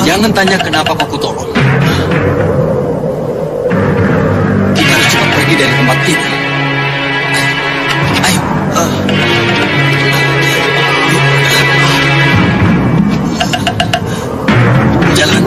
Jangan tanya kenapa aku tolong. Kita harus cepat pergi dari tempat ini. Ayo. Jalan.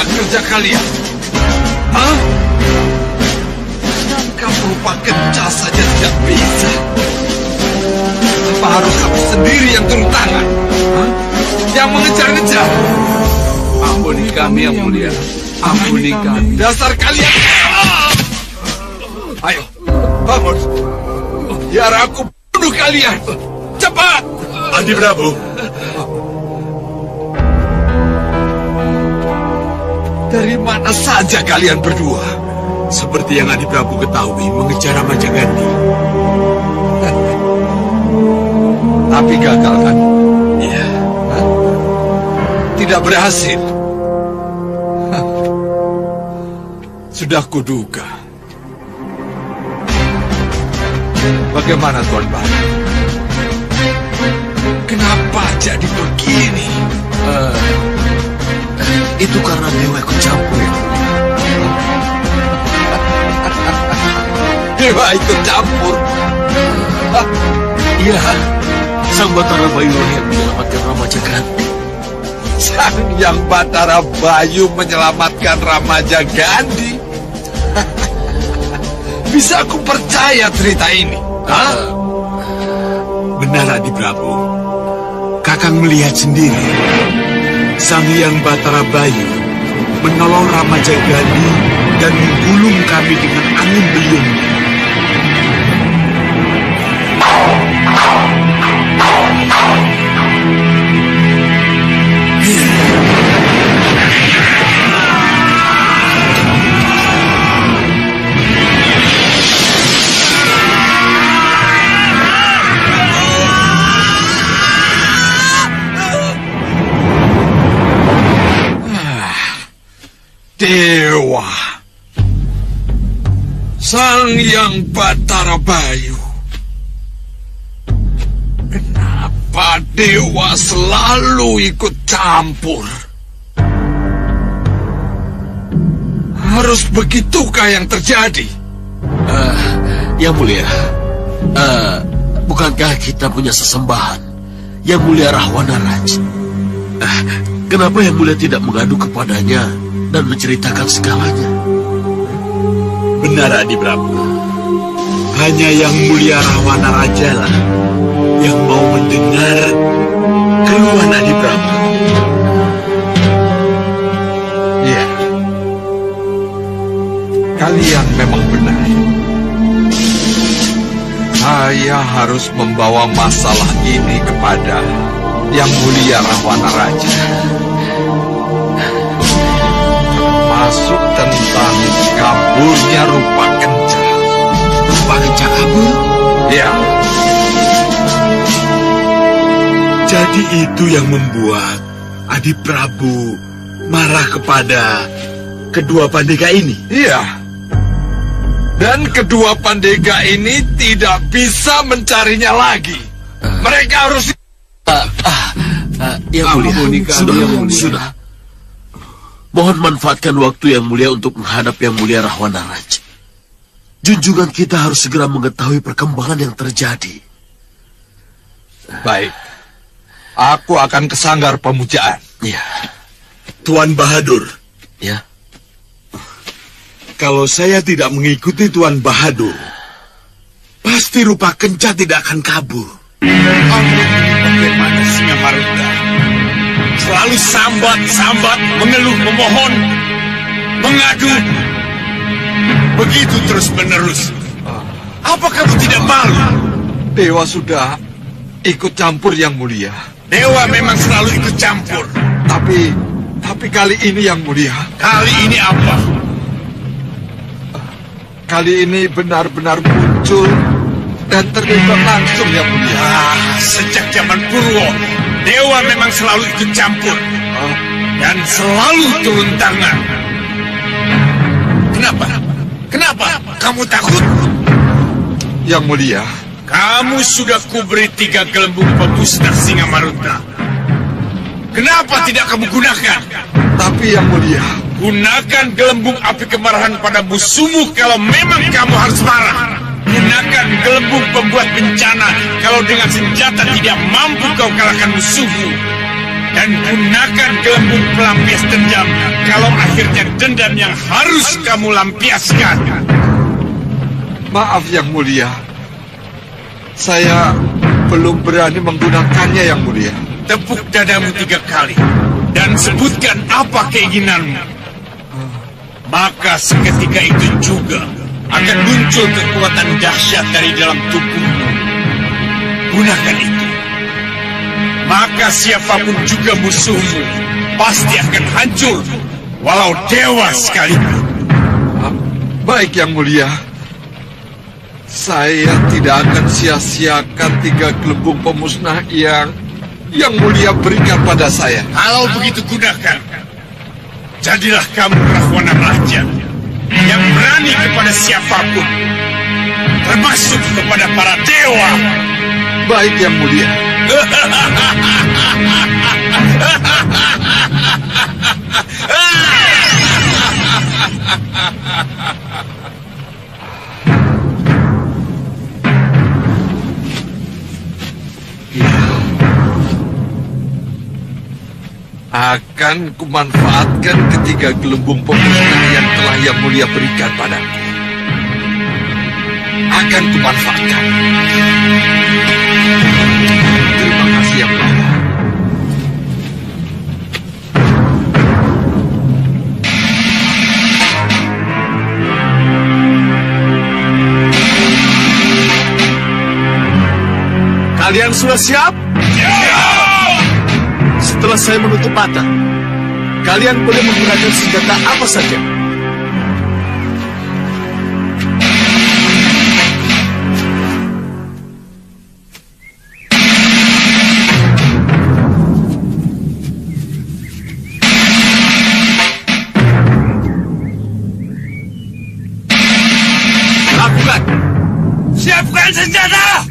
Kerja kalian, hah? Kamu berupa kencas saja tidak bisa. Apa harus kamu sendiri yang turun tangan? Hah? Yang mengejar-ngejar? Ampuni kami yang mulia, ampuni kami. Dasar kalian! Ayo, bangun. Biar aku bunuh kalian. Cepat! Adi Prabu. Dari mana saja kalian berdua? Seperti yang Adi Prabu ketahui, mengejar Ramajagandhi. Tapi gagal kan? Iya. Tidak berhasil. Sudah kuduga. Bagaimana Tuan Baru? Kenapa jadi begini? Itu karena Dewa ikut campur ya. Dewa ikut campur? Iya, Sang Batara Bayu yang menyelamatkan Ramajagandhi. Sang Yang Batara Bayu menyelamatkan Ramajagandhi? Bisa aku percaya cerita ini? Hah? Benar Adi Prabu. Kakang melihat sendiri. Sang Hyang Batara Bayu menolong Ramajagandhi dan menggulung kami dengan angin beliung. Dewa, Sang Yang Batara Bayu. Kenapa Dewa selalu ikut campur? Harus begitukah yang terjadi? Yang mulia, bukankah kita punya sesembahan? Yang mulia Rahwana-Raj. Kenapa yang mulia tidak mengadu kepadanya dan menceritakan segalanya? Benar Adi Prabu. Hanya Yang Mulia Rahwana-Raja lah yang mau mendengar keluhan Adi Prabu. Ya, kalian memang benar. Saya harus membawa masalah ini kepada Yang Mulia Rahwana-Raja. Termasuk tentang kaburnya Rupa Kenca. Rupa Kenca kabur? Ya. Jadi itu yang membuat Adi Prabu marah kepada kedua pandega ini? Iya, Dan kedua pandega ini tidak bisa mencarinya lagi. Mereka harus... Yang mulia, sudah. Mohon manfaatkan waktu yang mulia untuk menghadap yang mulia Rahwana Raj. Junjungan kita harus segera mengetahui perkembangan yang terjadi. Baik. Aku akan ke sanggar pemujaan. Ya. Tuan Bahadur, Ya. kalau saya tidak mengikuti Tuan Bahadur, pasti rupa Kenca tidak akan kabur. Bagaimana Singa Maruta? Selalu sambat, mengeluh, memohon, mengadu. Begitu terus-menerus. Apa kamu tidak malu? Dewa sudah ikut campur yang mulia. Dewa memang selalu ikut campur. Tapi kali ini yang mulia. Kali ini apa? Kali ini benar-benar muncul dan terlibat langsung yang mulia. Sejak zaman Purwo, Dewa memang selalu ikut campur dan selalu turun tangan. Kenapa? Kamu takut? Yang mulia, kamu sudah kuberi 3 gelembung pemusnah Singa Maruta. Kenapa tidak kamu gunakan? Tapi yang mulia, gunakan gelembung api kemarahan pada musuhmu kalau memang kamu harus marah. Gunakan gelembung pembuat bencana kalau dengan senjata tidak mampu kau kalahkan musuhmu. Dan gunakan gelembung pelampias dendam kalau akhirnya dendam yang harus kamu lampiaskan. Maaf yang mulia, saya belum berani menggunakannya yang mulia. Tepuk dadamu 3 kali dan sebutkan apa keinginanmu. Maka seketika itu juga akan muncul kekuatan dahsyat dari dalam tubuhmu. Gunakan itu. Maka siapapun juga musuhmu pasti akan hancur, walau dewa sekalipun. Baik yang mulia. Saya tidak akan sia-siakan 3 gelembung pemusnah yang mulia berikan pada saya. Kalau begitu gunakan. Jadilah kamu Rahwana Raja yang berani kepada siapapun, termasuk kepada para dewa. Baik yang mulia. Akan kumanfaatkan ketiga gelembung pemusnah yang telah Yang Mulia berikan padaku. Akan kumanfaatkan. Terima kasih Yang Mulia. Kalian sudah siap? Setelah saya menutup mata, kalian boleh menggunakan senjata apa saja. Lakukan. Siapkan senjata!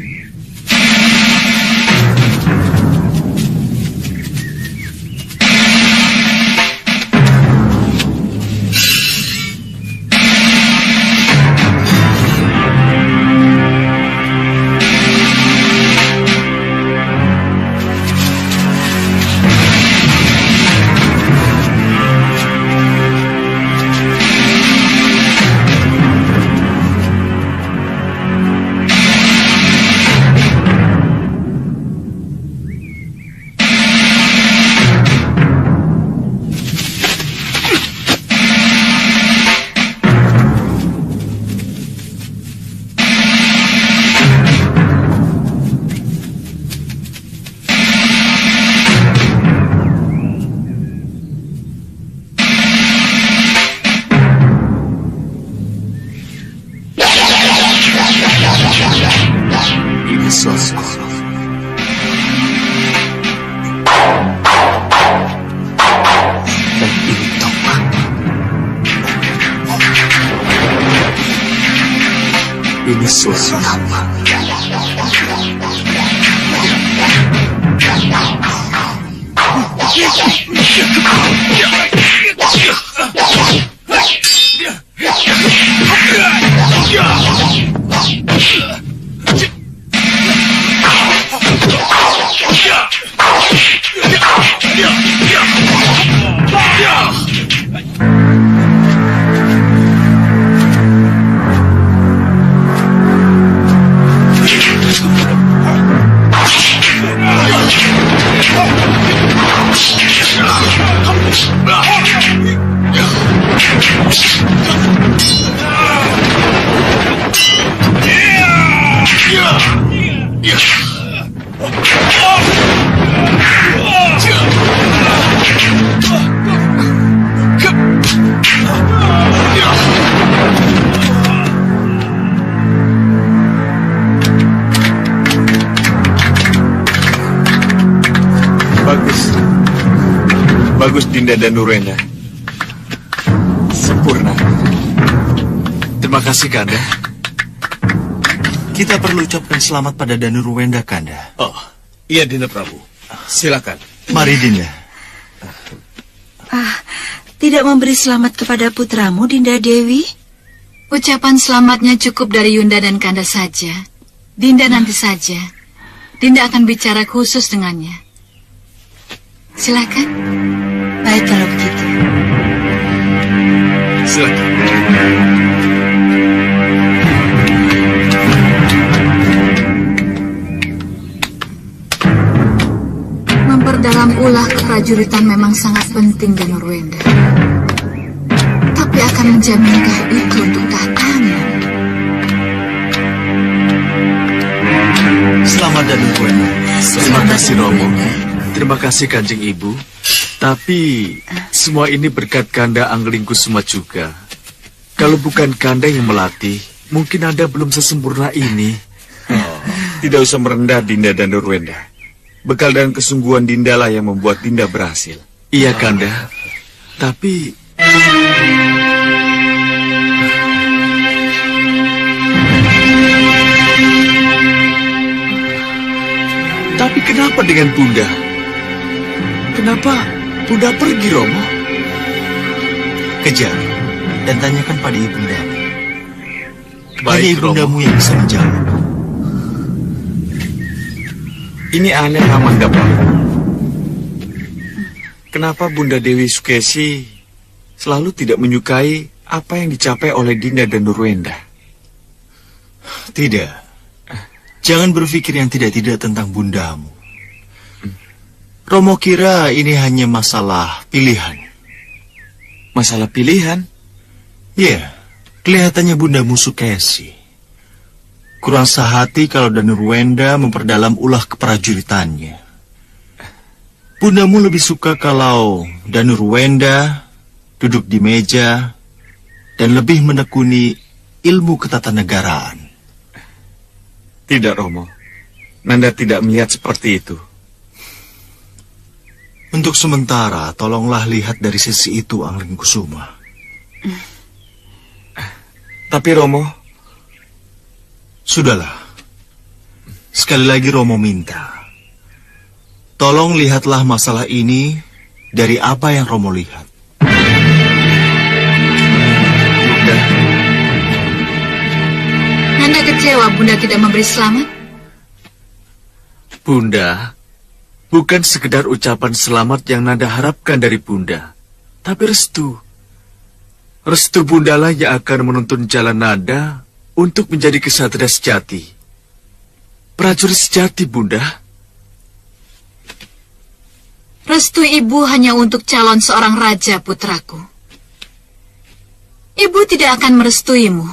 Ini suara apa? Bagus, Dinda dan Nurwenda. Sempurna. Terima kasih, Kanda. Kita perlu ucapkan selamat pada Danurwenda, Kanda. Oh, iya Dinda Prabu. Silakan. Mari, Dinda. Tidak memberi selamat kepada putramu, Dinda Dewi? Ucapan selamatnya cukup dari Yunda dan Kanda saja. Dinda nanti saja. Dinda akan bicara khusus dengannya. Silakan. Baik kalau begitu. Silakan. Memperdalam ulah keprajuritan memang sangat penting, Danurwenda. Tapi akan menjaminkah itu untuk tahtamu? Selamat, Danurwenda. Terima kasih, Romo. Terima kasih, Kanjeng Ibu. Tapi semua ini berkat Kanda Anglingkusuma juga. Kalau bukan Kanda yang melatih, mungkin Anda belum sesempurna ini. Tidak usah merendah, Dinda dan Nurwenda. Bekal dan kesungguhan Dinda lah yang membuat Dinda berhasil. Iya, Kanda. Tapi kenapa dengan Bunda? Kenapa Bunda pergi, Romo? Kejar dan tanyakan pada ibundamu. Hanya Baik, ibundamu Romo. yang bisa menjawab. Ini aneh, Amanda Prabu. Kenapa Bunda Dewi Sukesi selalu tidak menyukai apa yang dicapai oleh Dinda dan Nurwenda? Tidak. Jangan berpikir yang tidak-tidak tentang bundamu. Romo kira ini hanya masalah pilihan. Masalah pilihan? Ya, kelihatannya bundamu Sukesi kurang sehati kalau Danurwenda memperdalam ulah keprajuritannya. Bundamu lebih suka kalau Danurwenda duduk di meja dan lebih menekuni ilmu ketatanegaraan. Tidak, Romo. Nanda tidak melihat seperti itu. Untuk sementara, tolonglah lihat dari sisi itu, Anglingkusuma. Tapi Romo, Sudahlah. Sekali lagi Romo minta. Tolong lihatlah masalah ini dari apa yang Romo lihat. Bunda, Nanda kecewa Bunda tidak memberi selamat? Bunda, bukan sekedar ucapan selamat yang Nanda harapkan dari Bunda, tapi restu. Restu Bundalah yang akan menuntun jalan Nanda untuk menjadi kesatria sejati. Prajurit sejati, Bunda. Restu ibu hanya untuk calon seorang raja, putraku. Ibu tidak akan merestuimu.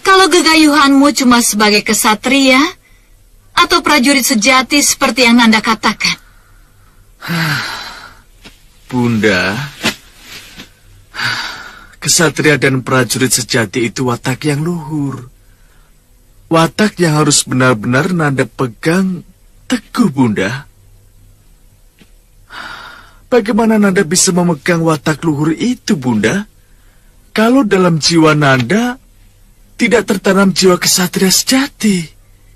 Kalau gegayuhanmu cuma sebagai kesatria atau prajurit sejati seperti yang Nanda katakan. Bunda, kesatria dan prajurit sejati itu watak yang luhur. Watak yang harus benar-benar Nanda pegang teguh, Bunda. Bagaimana Nanda bisa memegang watak luhur itu, Bunda? Kalau dalam jiwa Nanda tidak tertanam jiwa kesatria sejati.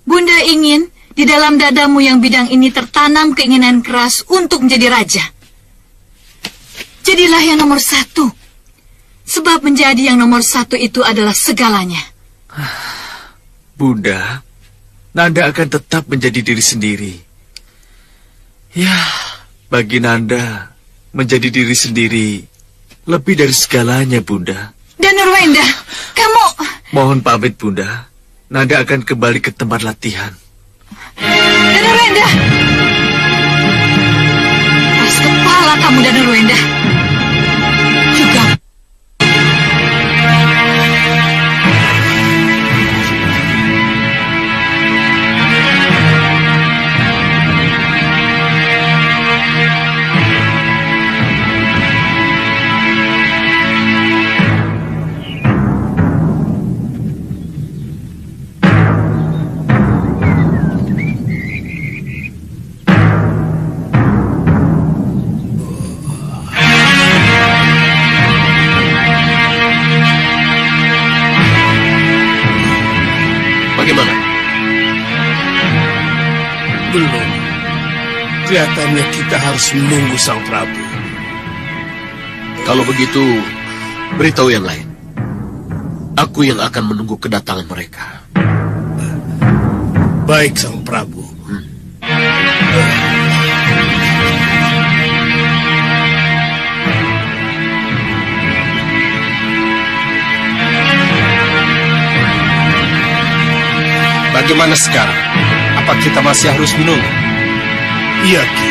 Bunda ingin di dalam dadamu yang bidang ini tertanam keinginan keras untuk menjadi raja. Jadilah yang nomor satu. Sebab menjadi yang nomor satu itu adalah segalanya. Bunda, Nanda akan tetap menjadi diri sendiri. Ya, bagi Nanda, menjadi diri sendiri lebih dari segalanya, Bunda. Dan Nurwenda, kamu... Mohon pamit, Bunda. Nanda akan kembali ke tempat latihan. Dan Nurwenda! Keras kepala kamu, Dan Nurwenda. Juga... Bagaimana? Belum. Kelihatannya kita harus menunggu Sang Prabu. Kalau begitu, beritahu yang lain. Aku yang akan menunggu kedatangan mereka. Baik, Sang Prabu. Bagaimana sekarang? Apa kita masih harus menunggu? Iya, Ki.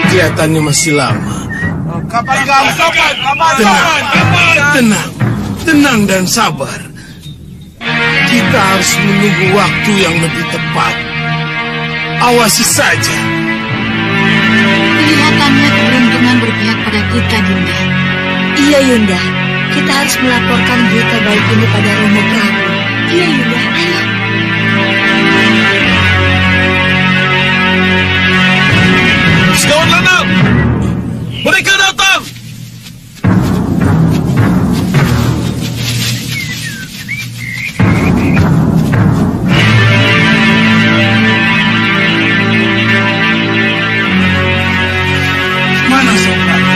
Kelihatannya masih lama. Tenang dan sabar. Kita harus menunggu waktu yang lebih tepat. Awasi saja. Kelihatannya keberuntungan berpihak pada kita, Dinda. Iya, Yunda. Kita harus melaporkan berita baik ini pada Romo Prabu. Iya, Yunda. Ayo. Sekawan lanang! Mereka datang! Mana Sang Prabu?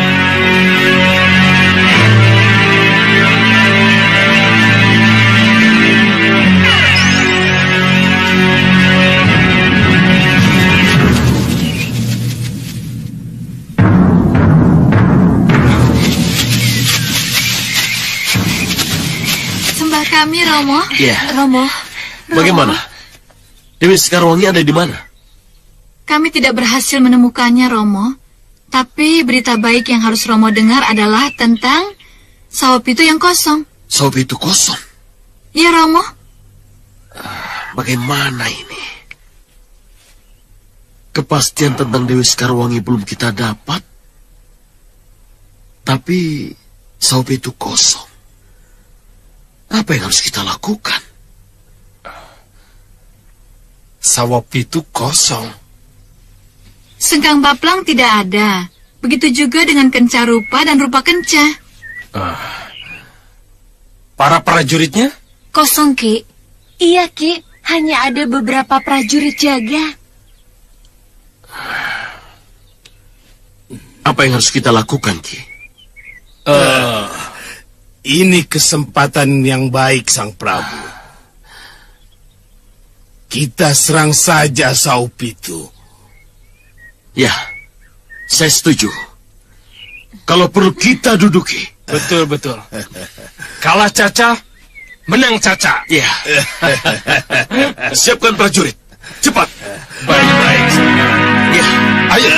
Sembah kami, Romo. Ya, Romo, bagaimana? Dewi Sekarwangi ada di mana? Kami tidak berhasil menemukannya, Romo. Tapi berita baik yang harus Romo dengar adalah tentang sawah pitu yang kosong. Sawah itu kosong. Ya, Romo. Bagaimana ini? Kepastian tentang Dewi Sekarwangi belum kita dapat. Tapi sawah itu kosong. Apa yang harus kita lakukan? Sawah itu kosong. Sengkang Baplang tidak ada. Begitu juga dengan Kenca Rupa dan Rupa Kenca. Para prajuritnya? kosong, Ki. Iya, Ki. Hanya ada beberapa prajurit jaga. Apa yang harus kita lakukan, Ki? Ini kesempatan yang baik, Sang Prabu. Kita serang saja Saup itu. Ya, saya setuju. Kalau perlu kita duduki. Betul. Kalah Caca, menang Caca. Ya. Siapkan prajurit. Cepat. Baik. Ya. Ayo.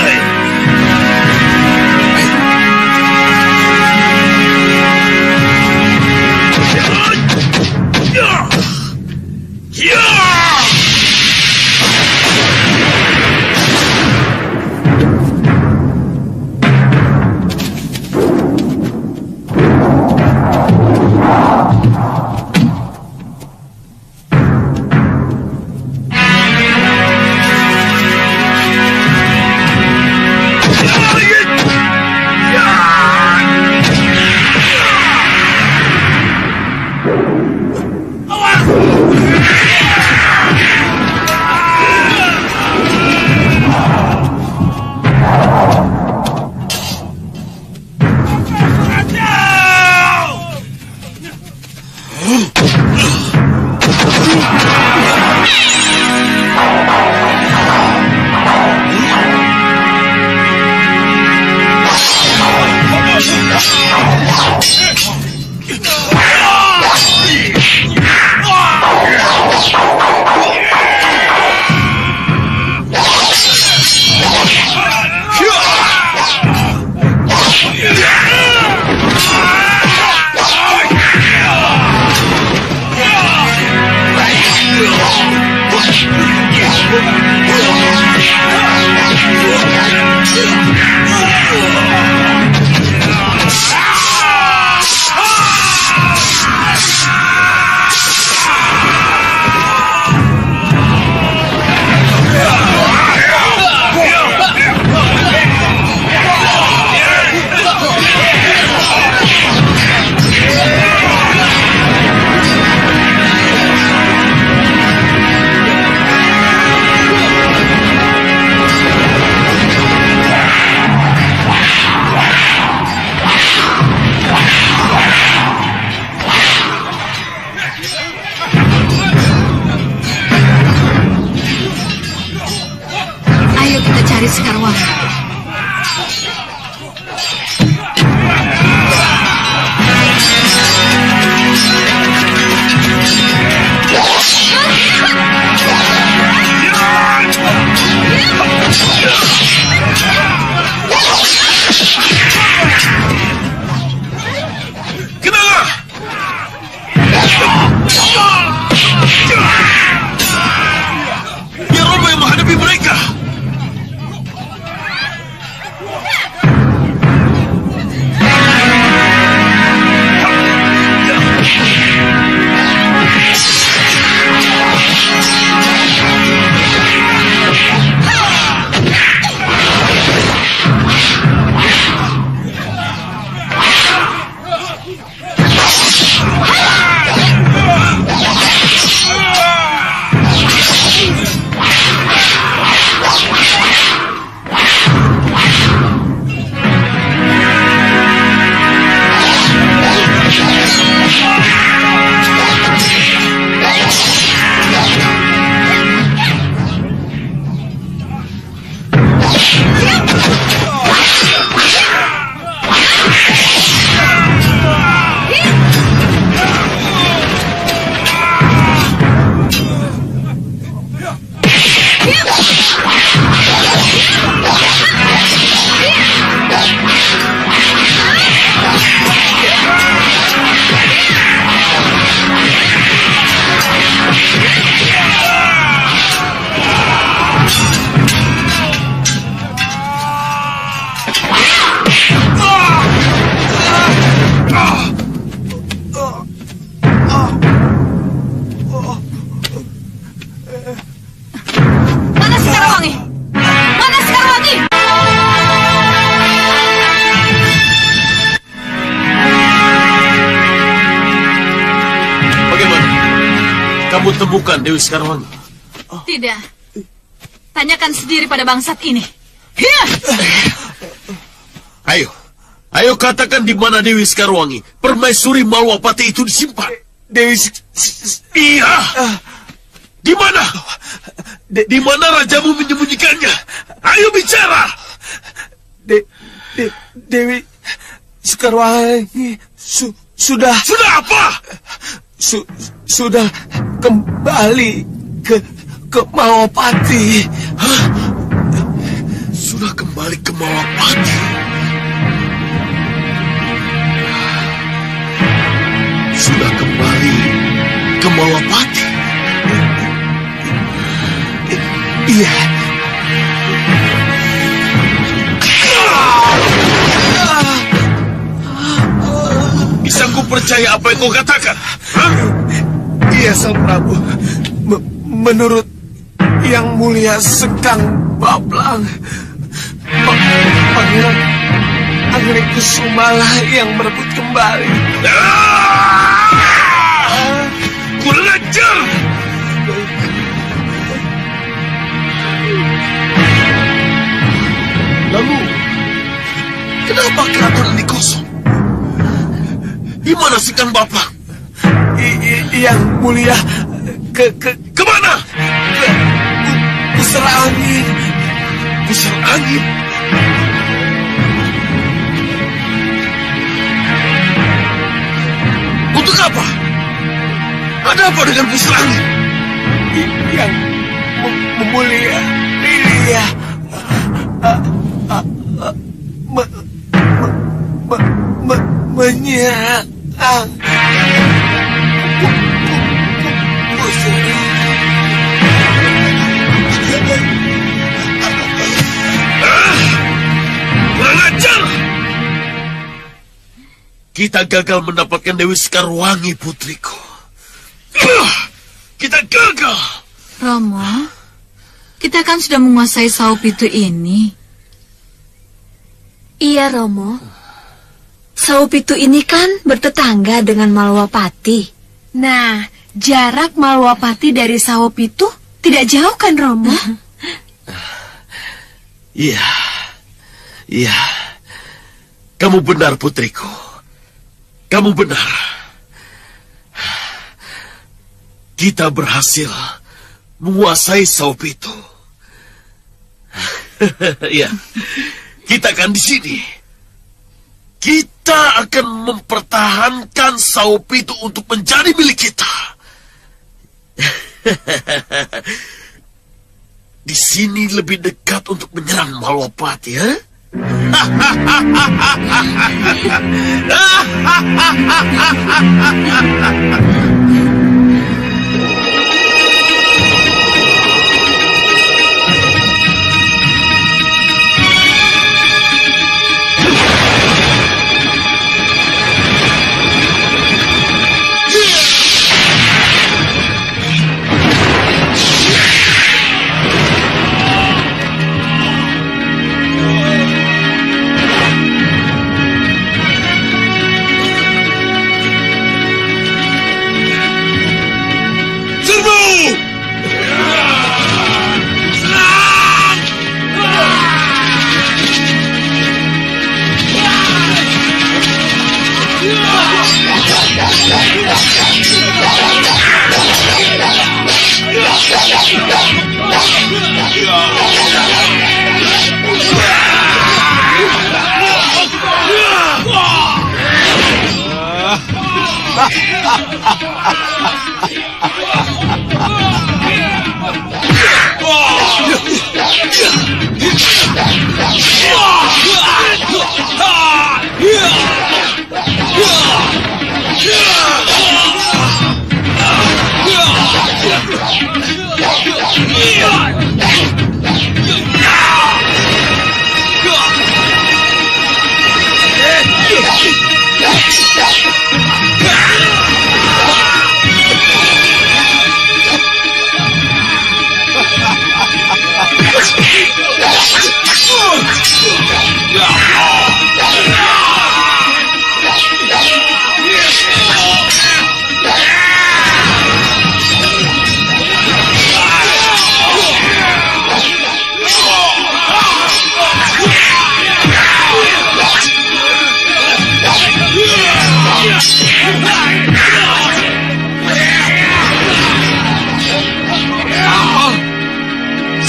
Ayo kita cari Sekarwangi. Kenapa? Biar Romo yang menghadapi mereka. Mana Sekarwangi? Mana Sekarwangi? Bagaimana? Kamu temukan Dewi Sekarwangi? Tidak. Tanyakan sendiri pada bangsat ini. Hiya! Ayo katakan di mana Dewi Sekarwangi, permaisuri Malwapati itu disimpan. Iya. Di mana? Di mana rajamu menyembunyikannya? Ayo bicara. Dewi Sekarwangi sudah apa? sudah kembali ke Malwapati. Sudah kembali ke Malwapati. Sudah kembali ke Malwapati. Iya. Bisa ku percaya apa yang kau katakan? Hah? Iya, Sang Prabu. Menurut Yang Mulia Sekang Bablang, Pangeran Anggrikusumala yang merebut kembali. Kurang ajar! Sengkang Baplang? Yang mulia, Kemana? pusar angin. Pusar angin. Untuk apa? Ada apa dengan pusar angin? Yang mulia, iya. Menyerang. Kurang ajar! Kita gagal mendapatkan Dewi Sekarwangi, putriku. Kita gagal. Romo, kita kan sudah menguasai Saupitu ini. Iya, Romo. Saupitu ini kan bertetangga dengan Malwapati. Nah, jarak Malwapati dari Saupitu tidak jauh kan, Romo? Iya. Iya. Kamu benar, putriku. Kamu benar. Kita berhasil menguasai Saupitu. Iya. Kita akan di sini. Kita akan mempertahankan Saupitu untuk menjadi milik kita. Di sini lebih dekat untuk menyerang Malwapati, ya?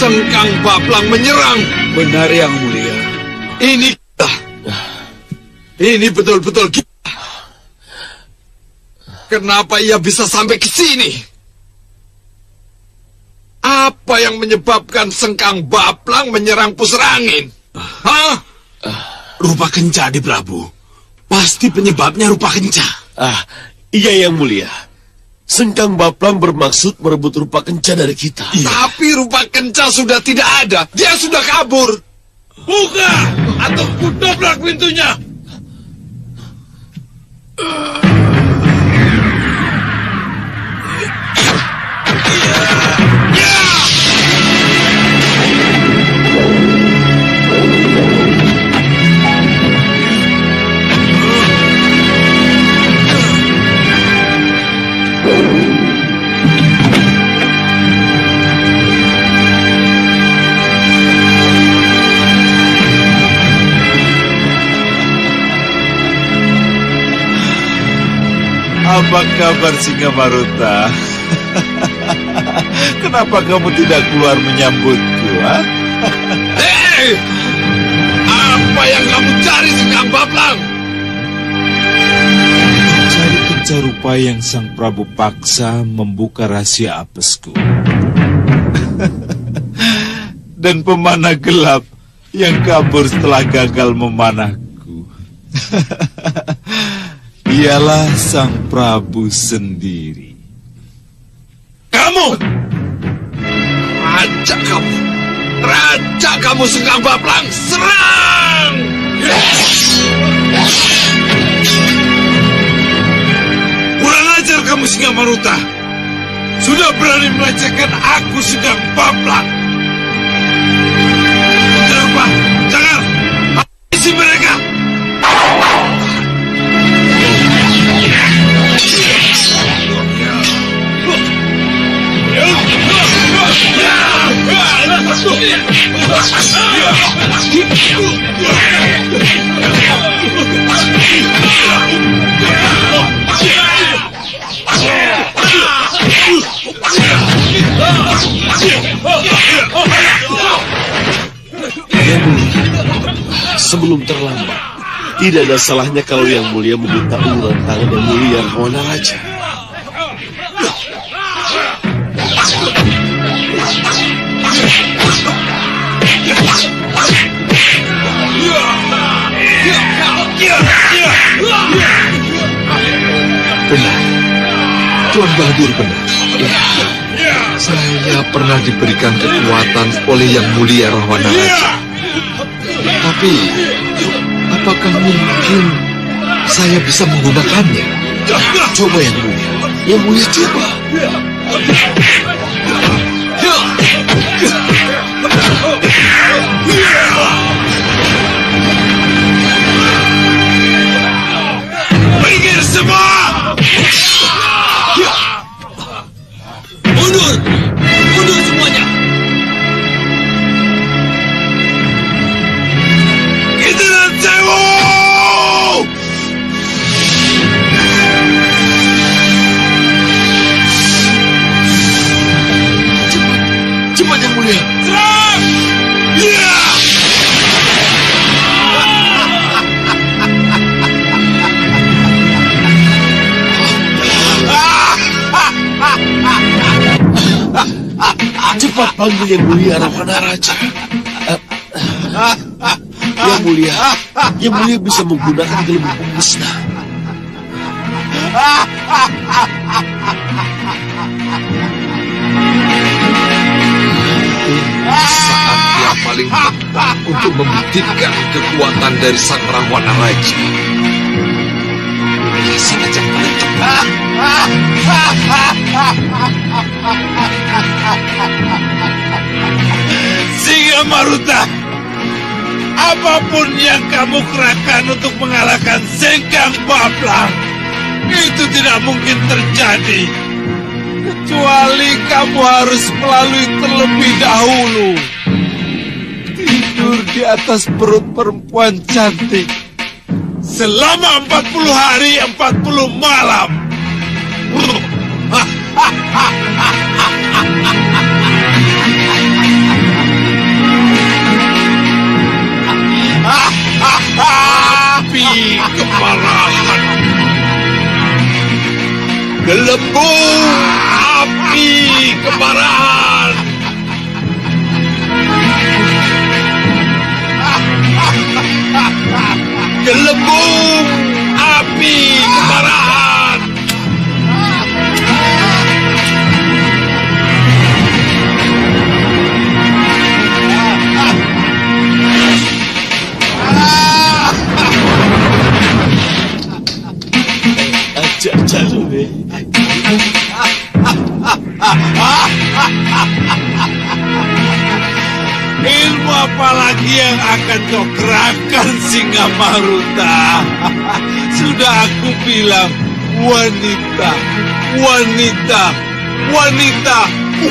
Sengkang Baplang menyerang. Benar, Yang Mulia. Ini kita. Ini betul-betul kita. Kenapa ia bisa sampai ke sini? Apa yang menyebabkan Sengkang Baplang menyerang pusar angin? Hah? Rupa kenca, Adi Prabu. Pasti penyebabnya rupa kenca. Iya, Yang Mulia. Sengkang Baplang bermaksud merebut rupa kenca dari kita. Tapi rupa kenca sudah tidak ada. Dia sudah kabur. Buka atau kudobrak pintunya. Apa kabar Singa Maruta? Kenapa kamu tidak keluar menyambutku, ha? Hei! Apa yang kamu cari, Singa Baplang? Cari kencarupa yang Sang Prabu paksa membuka rahasia apesku. Dan pemanah gelap yang kabur setelah gagal memanahku. Ialah Sang Prabu sendiri. Kamu! Raja kamu Singa Baplang, serang! Kurang ajar kamu Singa Maruta. Sudah berani melecehkan aku Singa Baplang. Kenapa? Jangan! Habisi mereka! Sebelum terlambat, tidak ada salahnya kalau Yang Mulia meminta uluran tangan Yang Mulia Rahwana Raja. Benar. Tuan Bahadur benar. Saya pernah diberikan kekuatan oleh Yang Mulia Rahwana Raja. Tapi, apakah mungkin saya bisa menggunakannya? Coba Yang Mulia. Yang Mulia coba. Minggir semua! Mundur! Mundur semuanya! Giliran Sewu! Cepat Yang Mulia. Serang! Ya! Cepat panggil Yang Mulia Rahwana Raja. Yang Mulia bisa menggunakan gelembung pemusnah. Saat yang paling tepat untuk membuktikan kekuatan dari Sang Rahwana Raja. Inilah saat yang paling tepat. Singa Maruta, apapun yang kamu kerahkan untuk mengalahkan Sengkang Baplang, itu tidak mungkin terjadi. Kecuali kamu harus melalui terlebih dahulu. Tidur di atas perut perempuan cantik selama 40 hari 40 malam. Api kemarahan. Gelembung api kemarahan. Gelembung api kemarahan. Ajak dulu. Ilmu apa lagi yang akan kau kerahkan, Singa Maruta? Sudah aku bilang, wanita, wanita, wanita,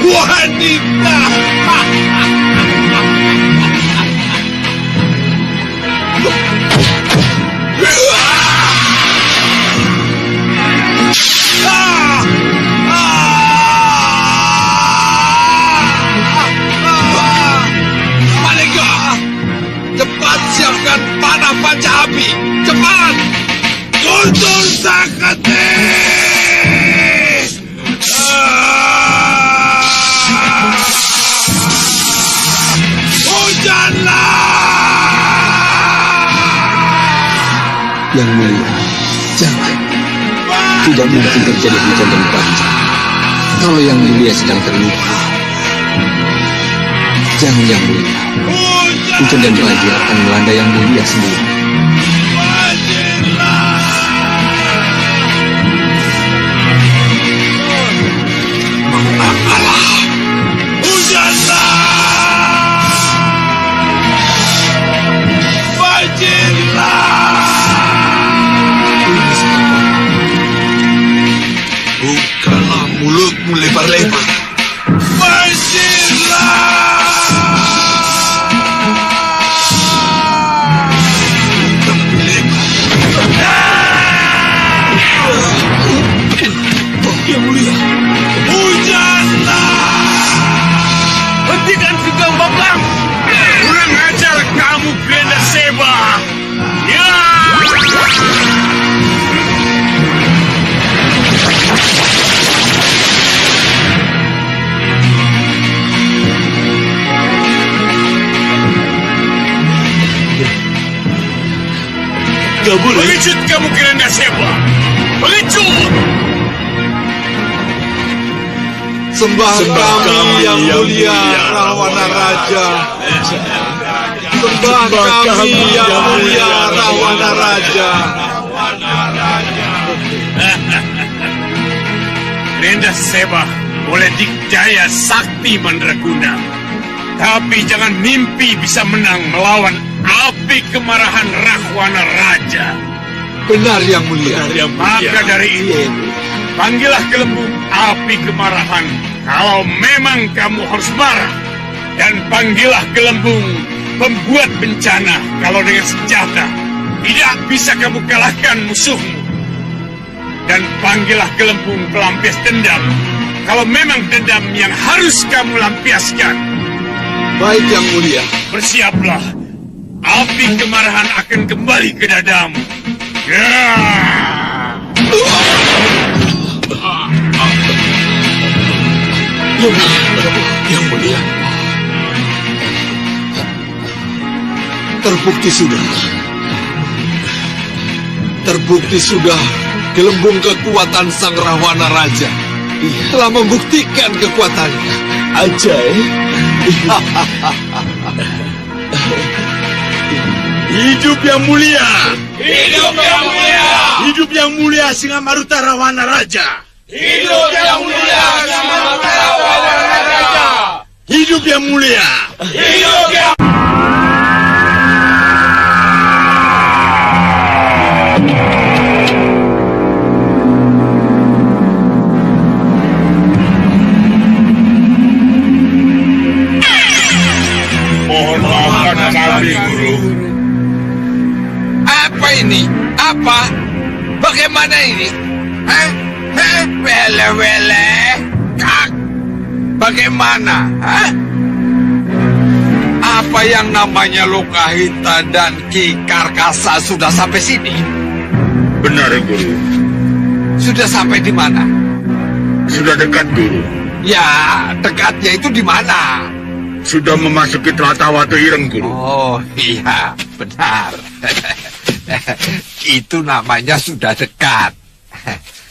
wanita. Yang mulia, jangan. Tidak mungkin terjadi hujan dan banjir kalau yang mulia sedang terluka. Jangan yang mulia. Hujan dan banjir akan melanda yang mulia sendiri. Mengenanglah. Hujanlah. Banjirlah. Bukalah mulutmu lebar-lebar. Banjirlah. Yang mulia. Hujanlah. Hentikan tukang bablang. Kurang ajar kamu, Grenda Seba. Ya. Gak boleh. Pengecut kamu, Grenda Seba. Pengecut. Sembah kami yang mulia Rahwana Raja. Sembah kami yang mulia Rahwana Raja. Grenda Seba boleh dikdaya sakti Mandraguna, tapi jangan mimpi bisa menang melawan api kemarahan Rahwana Raja. Benar yang mulia. Maka dari itu, panggillah gelembung api kemarahan kalau memang kamu harus marah. Dan panggillah gelembung pembuat bencana kalau dengan senjata tidak bisa kamu kalahkan musuhmu. Dan panggillah gelembung pelampias dendam kalau memang dendam yang harus kamu lampiaskan. Baik yang mulia. Bersiaplah, api kemarahan akan kembali ke dadamu. Ya. Yang mulia. Terbukti sudah gelembung kekuatan Sang Rahwana Raja telah membuktikan kekuatannya. Ajaib. Hidup yang mulia. Hidup yang mulia. Hidup yang mulia Singamaruta Rahwana Raja. Hidup yang mulia Singamaruta Rahwana Raja. Hidup yang mulia. Hidup yang Mohon maafkan kami, Guru. Apa ini? Apa? Bagaimana ini? Hah? Hah? Wele-wele? Kak? Bagaimana? Hah? Apa yang namanya Lokahita dan Ki Karkasa sudah sampai sini? Benar, Guru. Sudah sampai di mana? Sudah dekat, Guru. Ya, dekatnya itu di mana? Sudah memasuki Tlatah Watu Ireng, Guru. Oh, iya, benar. Itu namanya sudah dekat.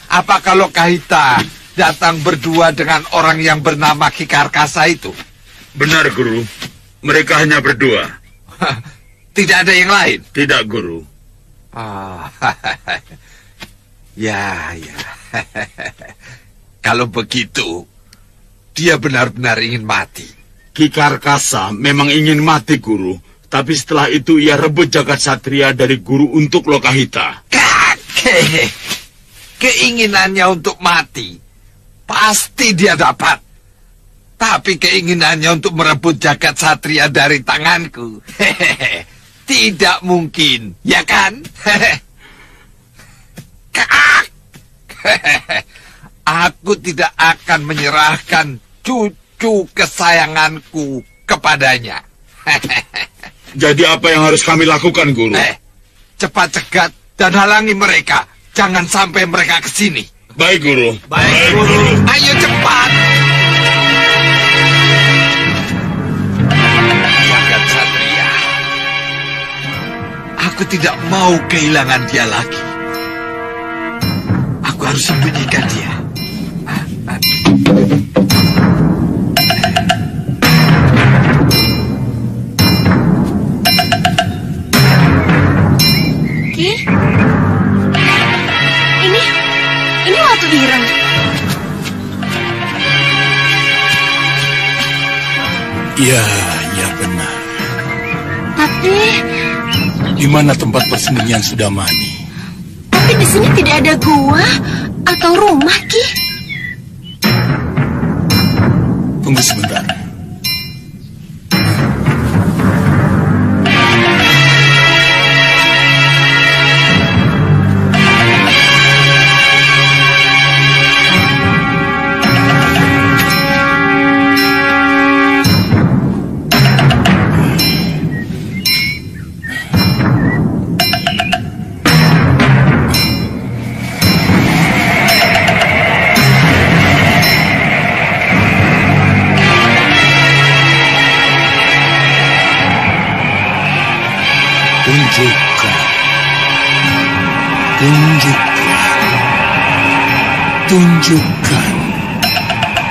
Apakah Lokahita datang berdua dengan orang yang bernama Ki Karkasa itu? Benar, Guru. Mereka hanya berdua. Tidak ada yang lain? Tidak, Guru. Ah, ya. Kalau begitu, dia benar-benar ingin mati. Ki Karkasa memang ingin mati, Guru. Tapi setelah itu ia rebut jagat satria dari Guru untuk Lokahita. Kakek, keinginannya untuk mati pasti dia dapat. Tapi keinginannya untuk merebut jagat satria dari tanganku, tidak mungkin, ya kan? Aku tidak akan menyerahkan cucu kesayanganku kepadanya. Jadi apa yang harus kami lakukan, Guru? Cepat cegat dan halangi mereka. Jangan sampai mereka ke sini. Baik, Guru. Baik, Guru. Ayo cepat. Jagat satria. Aku Aku tidak mau kehilangan dia lagi. Aku harus sembunyikan dia. Ki? Ini Watu Ireng. Ya benar. Tapi Di mana tempat persembunyian Sudamani? di sini tidak ada gua atau rumah, Ki. Tunggu sebentar.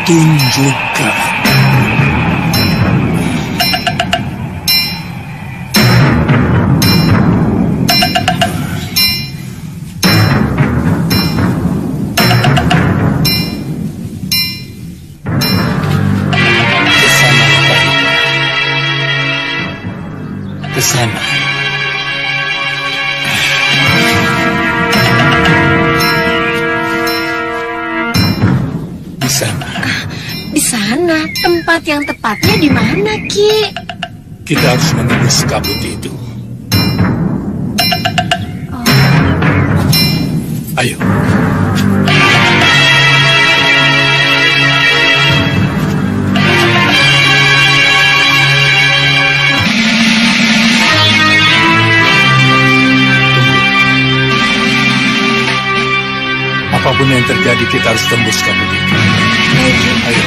Tunjukkan. Ke sana. Di sana, tempat yang tepatnya di mana, Ki? Kita harus menembus kabut itu. Ayo. Apapun yang terjadi, kita harus tembus kabut itu. Ayo.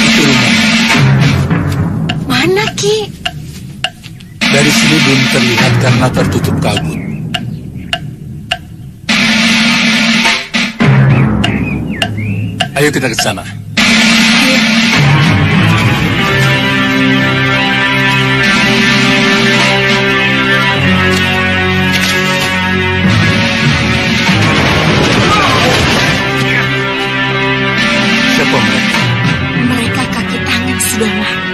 Itu rumah. Mana, Ki? Dari sini belum terlihat karena tertutup kabut. Ayo kita ke sana. Siapa mereka? Mereka kaki tangan Sudamani.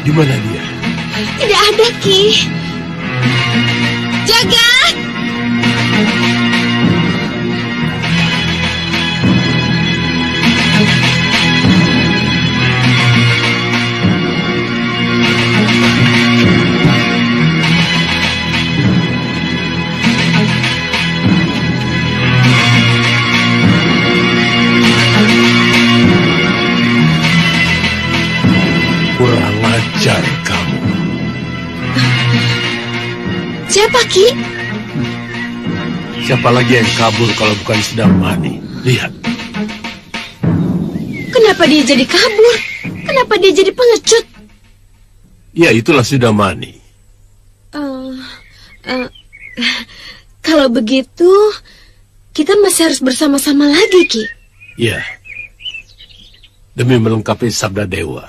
Di mana dia? Tidak ada, Ki. Jaga! Kurang ajar kamu. Siapa, Ki? Siapa lagi yang kabur kalau bukan Sudamani? Lihat, Kenapa dia jadi kabur? Kenapa dia jadi pengecut? ya itulah Sudamani. Kalau begitu, kita masih harus bersama-sama lagi, Ki. Ya, demi melengkapi sabda dewa.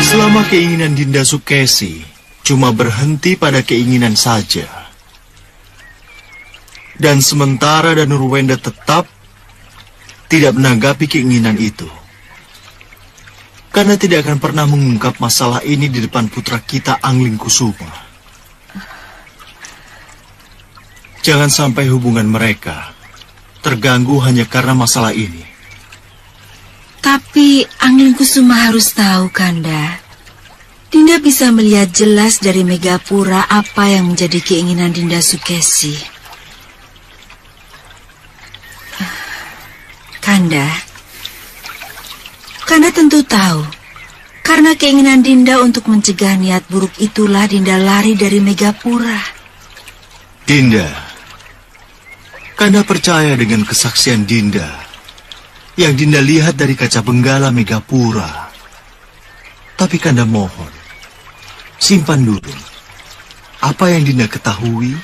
Selama keinginan Dinda Sukesi cuma berhenti pada keinginan saja, dan sementara Danurwenda tetap tidak menanggapi keinginan itu, karena tidak akan pernah mengungkap masalah ini di depan putra kita Anglingkusuma. Jangan sampai hubungan mereka terganggu hanya karena masalah ini. Tapi Anglingkusuma harus tahu, Kanda. Dinda bisa melihat jelas dari Megapura apa yang menjadi keinginan Dinda Sukesi. Kanda tentu tahu, karena keinginan Dinda untuk mencegah niat buruk itulah Dinda lari dari Megapura. Dinda, Kanda percaya dengan kesaksian Dinda yang Dinda lihat dari kaca benggala Megapura. Tapi Kanda mohon, simpan dulu apa yang Dinda ketahui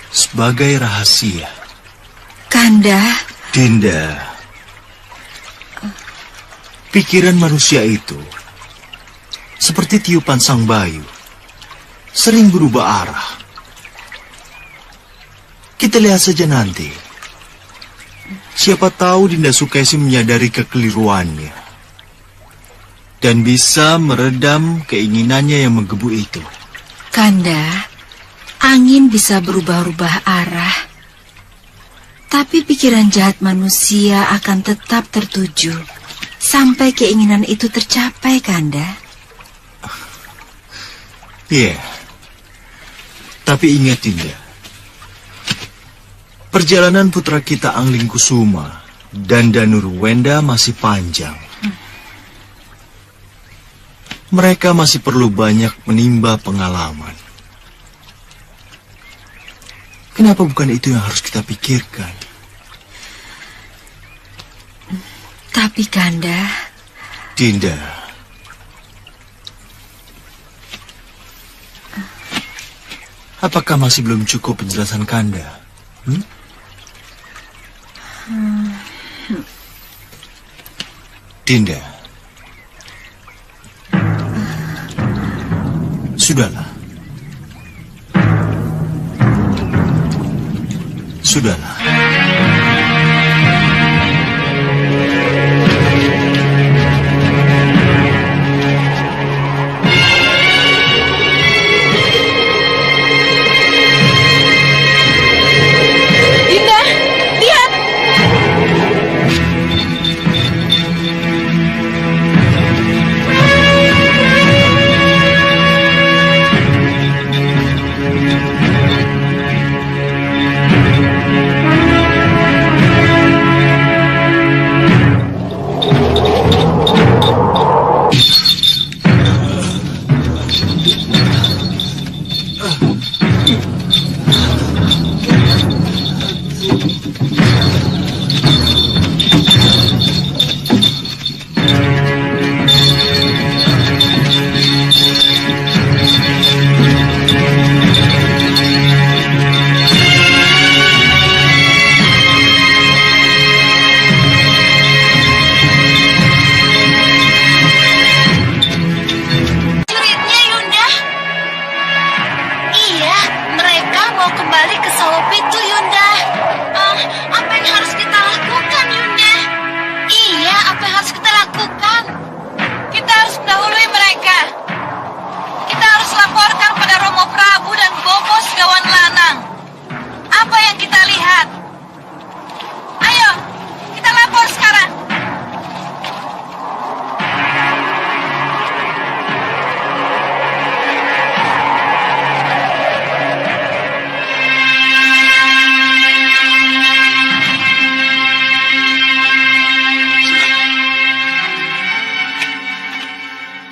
sebagai rahasia. Kanda, Dinda, pikiran manusia itu seperti tiupan sang bayu, sering berubah arah. Kita lihat saja nanti. Siapa tahu Dinda Sukesi menyadari kekeliruannya dan bisa meredam keinginannya yang menggebu itu. Kanda, angin bisa berubah-ubah arah, tapi pikiran jahat manusia akan tetap tertuju sampai keinginan itu tercapai, Kanda. Iya, tapi ingat Dinda, perjalanan putra kita Anglingkusuma dan Danurwenda masih panjang. Mereka masih perlu banyak menimba pengalaman. Kenapa bukan itu yang harus kita pikirkan? Tapi Kanda, Dinda, apakah masih belum cukup penjelasan Kanda? Dinda, sudahlah. Sudahlah. Dinda, lihat!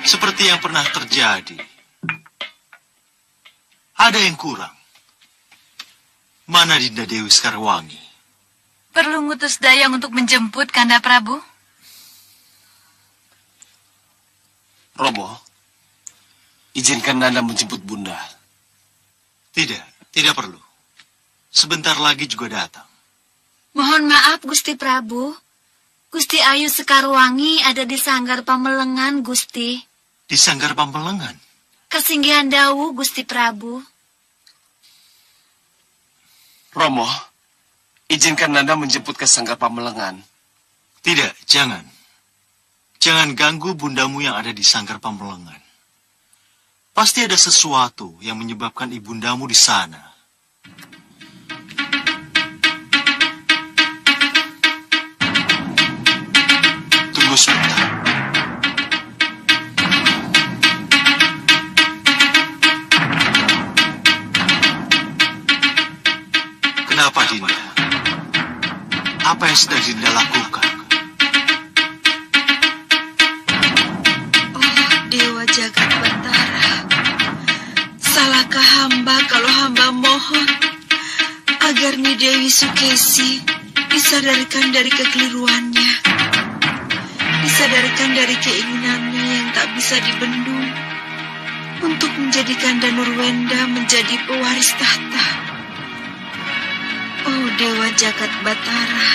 seperti yang pernah terjadi. Ada yang kurang. Mana Dinda Dewi Sekarwangi? Perlu ngutus dayang untuk menjemput Kanda Prabu? Romo, izinkan Nanda menjemput Bunda. Tidak perlu. Sebentar lagi juga datang. Mohon maaf, Gusti Prabu. Gusti Ayu Sekarwangi ada di Sanggar Pamelengan, Gusti. Di Sanggar Pamelengan? Kesinggihan Dawu, Gusti Prabu. Romo, izinkan Nanda menjemput ke Sanggar Pamelengan. Tidak, jangan. Jangan ganggu bundamu yang ada di Sanggar Pamelengan. Pasti ada sesuatu yang menyebabkan ibundamu di sana. Tunggu sebentar. Kenapa, Dinda? Apa yang sedang Dinda lakukan? Oh, Dewa Jagat Batara. Salahkah hamba kalau hamba mohon agar Nyi Dewi Sukesi disadarkan dari kekeliruannya, disadarkan dari keinginannya yang tak bisa dibendung untuk menjadikan Danurwenda menjadi pewaris tahta. Oh Dewa Jagat Batara,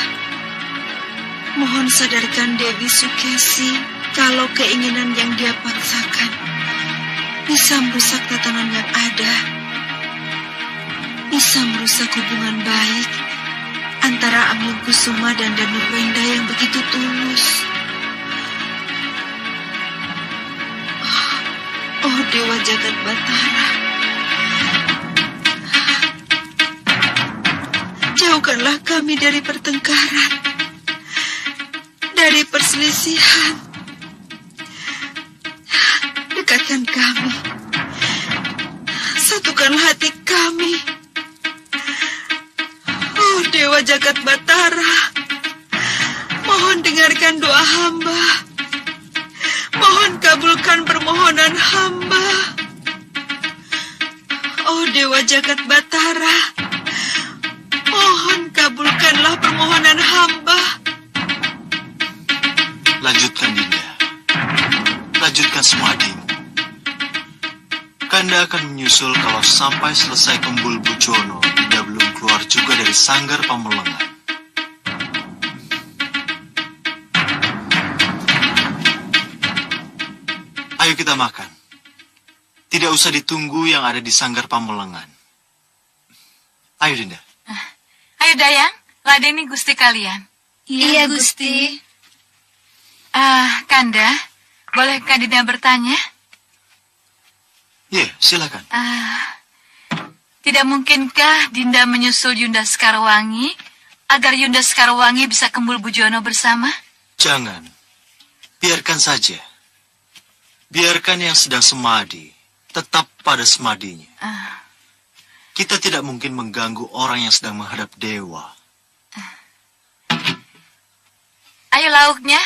mohon sadarkan Dewi Sukesi kalau keinginan yang dia paksakan bisa merusak tatanan yang ada, bisa merusak hubungan baik antara Anglingkusuma dan Danurwenda yang begitu tulus. Oh Dewa Jagat Batara, jauhkanlah kami dari pertengkaran, dari perselisihan. Dekatkan kami, satukan hati kami. Oh Dewa Jagat Batara, mohon dengarkan doa hamba. Mohon kabulkan permohonan hamba. Oh Dewa Jagat Batara, mohon kabulkanlah permohonan hamba. Lanjutkan, Dinda. Lanjutkan semua adikmu. Kanda akan menyusul kalau sampai selesai Kembul Bujono, Dinda belum keluar juga dari Sanggar Pamelengan. Ayo kita makan. Tidak usah ditunggu yang ada di Sanggar Pamelengan. Ayo, Dinda. Ayo Dayang, ladeni Gusti kalian. Iya, Gusti. Kanda, bolehkah Dinda bertanya? Iya, silakan. Tidak mungkinkah Dinda menyusul Yunda Sekarwangi agar Yunda Sekarwangi bisa Kembul Bujono bersama? Jangan. Biarkan saja. Biarkan yang sedang semadi tetap pada semadinya. Kita tidak mungkin mengganggu orang yang sedang menghadap dewa. Ayo lauknya.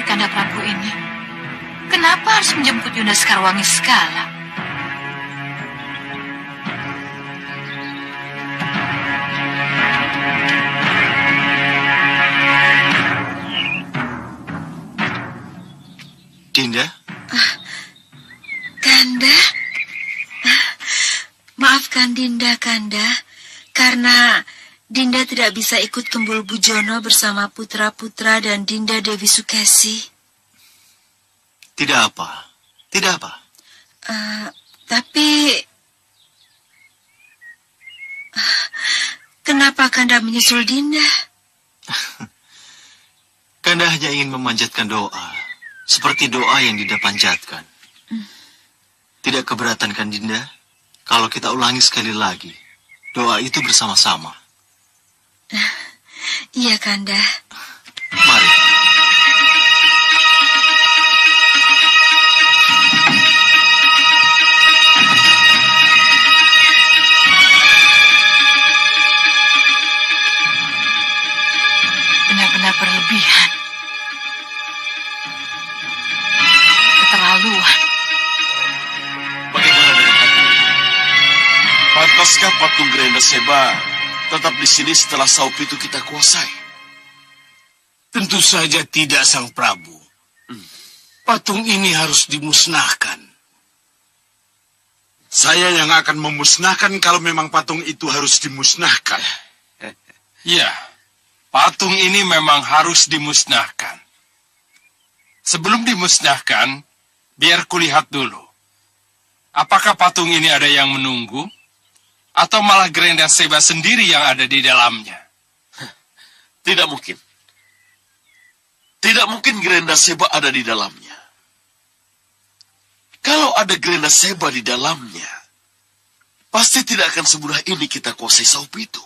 Kanda Prabu ini. Kenapa harus menjemput Yunda Sekarwangi segala? Dinda, Kanda, karena Dinda tidak bisa ikut Kembul Bujono bersama putra-putra dan Dinda Dewi Sukesi. Tidak apa. Tidak apa. Tapi... kenapa Kanda menyusul Dinda? Kanda hanya ingin memanjatkan doa. Seperti doa yang Dinda panjatkan. Tidak keberatan kan Dinda? Kalau kita ulangi sekali lagi. Doa itu bersama-sama. Iya, Kanda. Mari. Benar-benar berlebihan. Keterlaluan. Bagaimana dengan patung? Pantaskah patung Grenda Seba tetap di sini setelah Saupitu kita kuasai? Tentu saja tidak, Sang Prabu. Patung ini harus dimusnahkan. Saya yang akan memusnahkan kalau memang patung itu harus dimusnahkan. Ya, patung ini memang harus dimusnahkan. Sebelum dimusnahkan, biar kulihat dulu. Apakah patung ini ada yang menunggu? Atau malah Grenda Seba sendiri yang ada di dalamnya? Tidak mungkin. Tidak mungkin Grenda Seba ada di dalamnya. Kalau ada Grenda Seba di dalamnya, pasti tidak akan semudah ini kita kuasai Saupitu.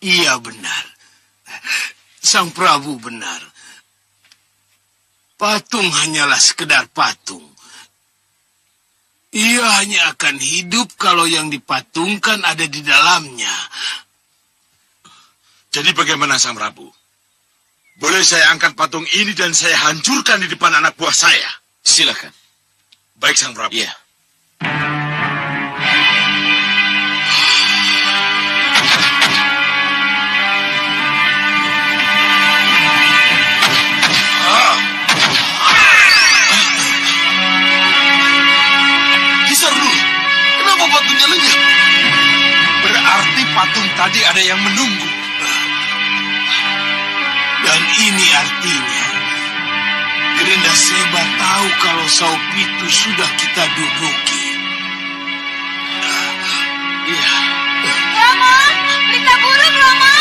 Iya, benar. Sang Prabu benar. Patung hanyalah sekedar patung. Ia hanya akan hidup kalau yang dipatungkan ada di dalamnya. Jadi bagaimana Sang Prabu? Boleh saya angkat patung ini dan saya hancurkan di depan anak buah saya? Silakan. Baik Sang Prabu. Iya. Kenapa patungnya lenyap? Berarti patung tadi ada yang menunggu. Dan ini artinya Grenda Seba tahu kalau Saupitu sudah kita duduki. Iya. Romo, berita buruk, Romo.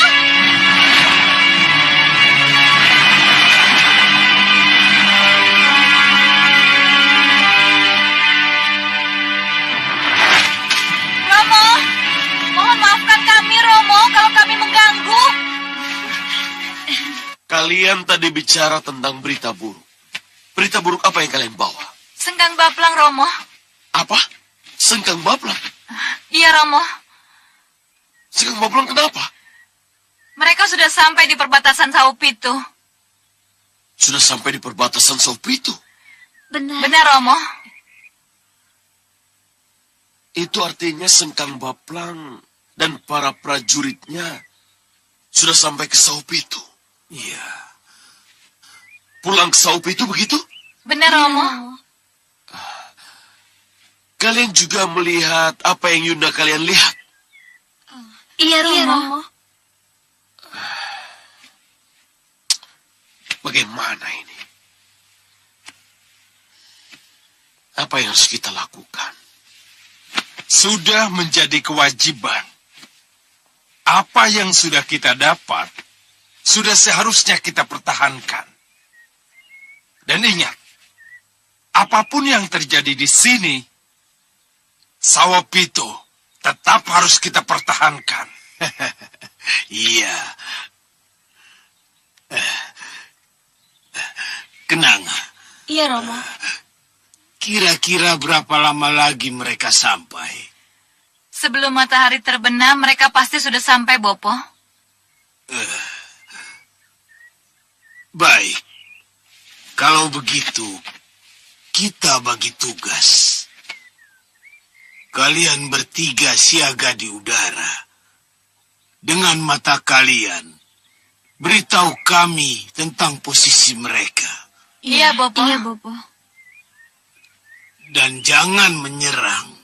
Romo, mohon maafkan kami, Romo, kalau kami mengganggu. Kalian tadi bicara tentang berita buruk. Berita buruk apa yang kalian bawa? Sengkang Baplang, Romo. Apa? Sengkang Baplang? Iya, Romo. Sengkang Baplang kenapa? Mereka sudah sampai di perbatasan Saupitu. Sudah sampai di perbatasan Saupitu. Benar, Romo. Itu artinya Sengkang Baplang dan para prajuritnya sudah sampai ke Saupitu. Iya. Pulang ke Saupitu begitu? Benar, Romo. Kalian juga melihat apa yang Yunda kalian lihat? Iya, Romo. Bagaimana ini? Apa yang harus kita lakukan? Sudah menjadi kewajiban. Apa yang sudah kita dapat, sudah seharusnya kita pertahankan. Dan ingat, apapun yang terjadi di sini, Saupitu tetap harus kita pertahankan. Iya. Kenanga, Iya, Romo. kira-kira berapa lama lagi mereka sampai? Sebelum matahari terbenam, mereka pasti sudah sampai, Bopo. Baik. Kalau begitu, kita bagi tugas. Kalian bertiga siaga di udara. Dengan mata kalian, beritahu kami tentang posisi mereka. Iya, Bopo. Iya, Bopo. Dan jangan menyerang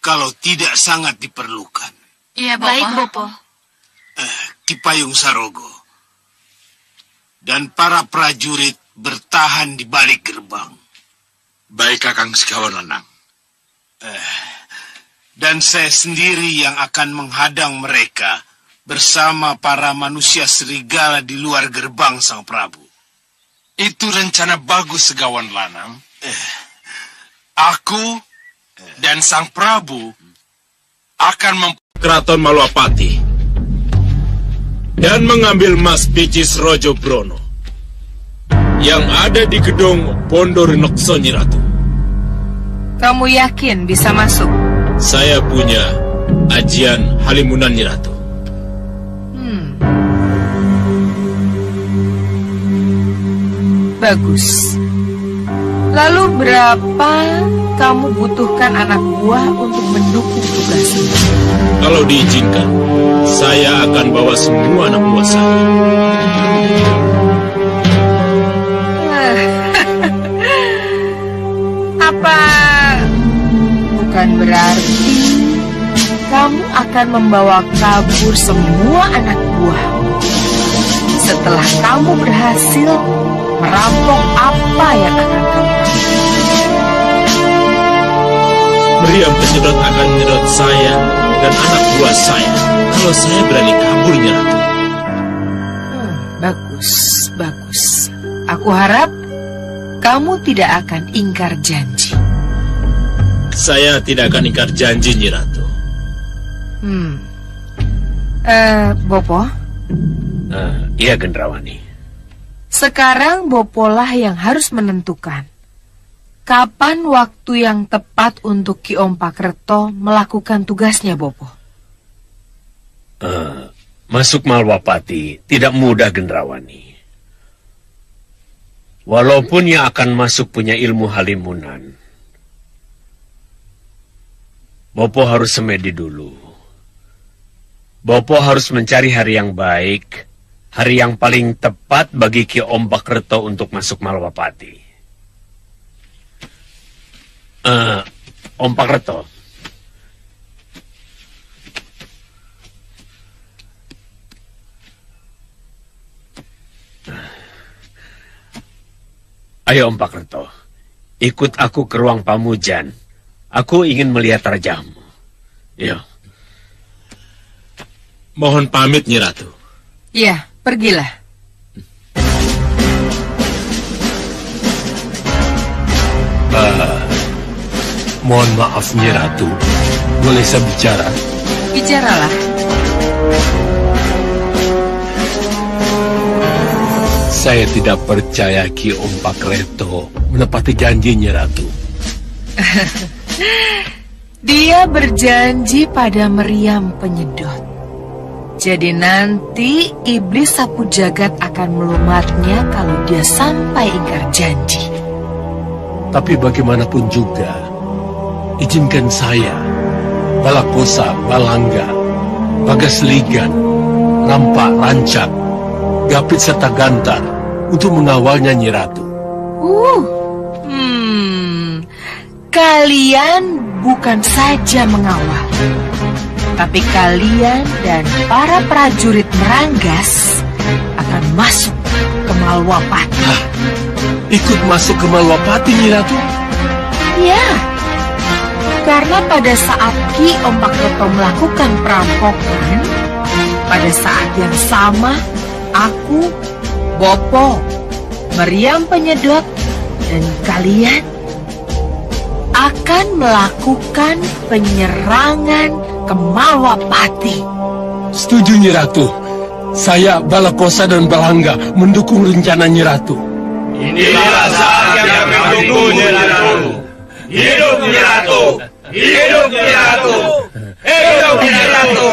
kalau tidak sangat diperlukan. Iya, Bopo. Baik, Bopo. Ki Payung Sarogo dan para prajurit bertahan di balik gerbang. Baik, Kakang Sekawan Lanang. Dan saya sendiri yang akan menghadang mereka bersama para manusia serigala di luar gerbang Sang Prabu. Itu rencana bagus, Segawan Lanang. Aku Dan Sang Prabu akan Keraton Malwapati dan mengambil Mas Picis Rojo Brono yang ada di gedung Pondor Nokso Nyi Ratu. Kamu yakin bisa masuk? Saya punya ajian Halimunan Nyi Ratu. Bagus. Lalu berapa kamu butuhkan anak buah untuk mendukung tugas ini? Kalau diizinkan, saya akan bawa semua anak buah saya. Apa bukan berarti kamu akan membawa kabur semua anak buahmu setelah kamu berhasil merampok apa yang akan kamu lakukan? Meriam penyedot akan menyedot saya dan anak buah saya kalau saya berani kabur, Nyi Ratu. Bagus, bagus. Aku harap kamu tidak akan ingkar janji. Saya tidak akan ingkar janji, Nyi Ratu. Bopo? Iya, Gendrawani. Sekarang Bopolah yang harus menentukan kapan waktu yang tepat untuk Ki Ompakreto melakukan tugasnya, Bopo. Masuk Malwapati tidak mudah, Gendrawani. Walaupun yang akan masuk punya ilmu halimunan, Bopo harus semedi dulu. Bopo harus mencari hari yang baik, hari yang paling tepat bagi Ki Ompakreto untuk masuk Malwapati. Ompakreto. Ayo Ompakreto, ikut aku ke ruang pamujan. Aku ingin melihat rajamu. Yo. Mohon pamit, Nyi Ratu. Iya, pergilah. Mohon maaf, Nyi Ratu. Boleh saya bicara? Bicaralah. Saya tidak percaya Ki Ompakreto menepati janji, Nyi Ratu. Dia berjanji pada meriam penyedot. Jadi nanti iblis sapu jagat akan melumatnya kalau dia sampai ingkar janji. Tapi bagaimanapun juga, izinkan saya, Balakosa, Balangga, Bagasligan, Rampak, Rancak, Gapit serta Gantar untuk mengawalnya, Nyi Ratu. Kalian bukan saja mengawal, tapi kalian dan para prajurit Meranggas akan masuk ke Malwapati. Ikut masuk ke Malwapati, Nyi Ratu? Ya, karena pada saat Ki Ompakreto melakukan perampokan, pada saat yang sama, aku, Bopo, meriam penyedot, dan kalian akan melakukan penyerangan ke Malwapati. Setuju, Nyi Ratu. Saya, Balakosa dan Balangga mendukung rencana Nyi Ratu. Inilah saat yang menunggu, Nyi Ratu. Hidup Nyi Ratu! Hidup Nyi Ratu! Hidup Nyi Ratu!